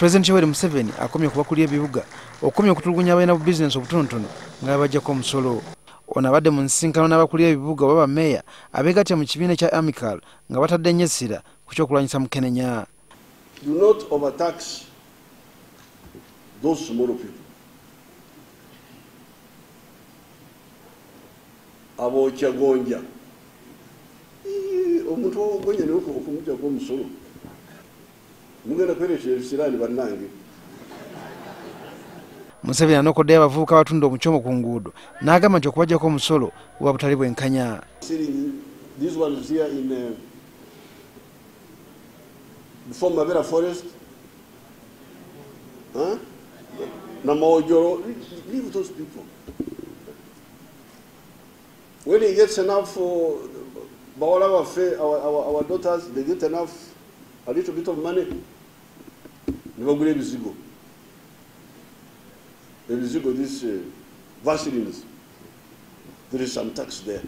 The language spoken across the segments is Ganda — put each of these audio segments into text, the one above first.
President Yoweri Museveni akomye kubakulira ebibuga okomye kutulugunya abalina business obutonotono nga bajjako omusolo. Ono abadde mu nsinkano n'abakulira ebibuga baba meya abeegattye mu kibiina kya Amical nga batadde nnyo essira ku ky'okulwanyisa mukenenya. Do not overtax those small people. Abookya gonja omuntu ogonja naye okumujjako omusolo mugenda kwereetera ebisiraani bannange. Museveni anokoddeyo abavubuka abatunda omucyomo ku nguudo n'agamba nti okubajjako omusolo buba butali bwenkanya. These ones here in before Mabera Forest, Namawojoro, leave those people. When he gets enough for our daughters, they get enough, a little bit of money. Ebizigo, these vaselines, there is some tax there.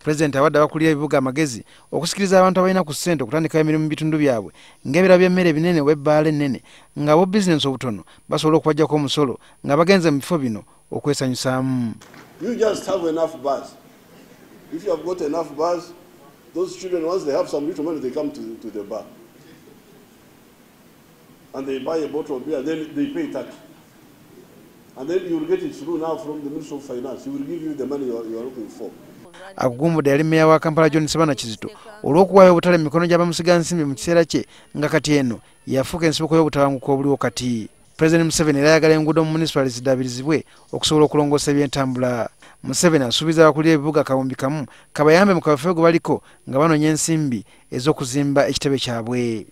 President awadde abakulira ebibuga amagezi okusikiriza abantu abalina ku ssente okutandikawo emirimu mu bitundu byabwe ng'ebirala by'emmere binene w'ebbaala ennene nga abo bizinensi obutono basobola okubajjako omusolo nga bagenze mu bifo bino okwesanyusaamu. You just have enough bars. If you have got enough bars, those children, once they have some little money, they come to the bar. And they buy a bottle of beer, then they pay tax. And then you will get it through now from the Ministry of Finance. He will give you the money you are looking for. Akugumudde yali meya wa Kampala John Sebana Kizito olw'okuwaayo obutale mu mikono gy'abamusiga nsimbi mu kiseera kye nga kati eno yafuuka ensibuko y'obutabanguko obuliwo kati. President Museveni era ayagala enguudo mu municipal ziddabirizibwe okusobola okulongoosa eby'entambula. Museveni asuubiza abakulira ebibuga kawumbi kamu kabayambe mu kaweefube gwe baliko nga banoonya ensimbi ez'okuzimba ekitebe kyabwe.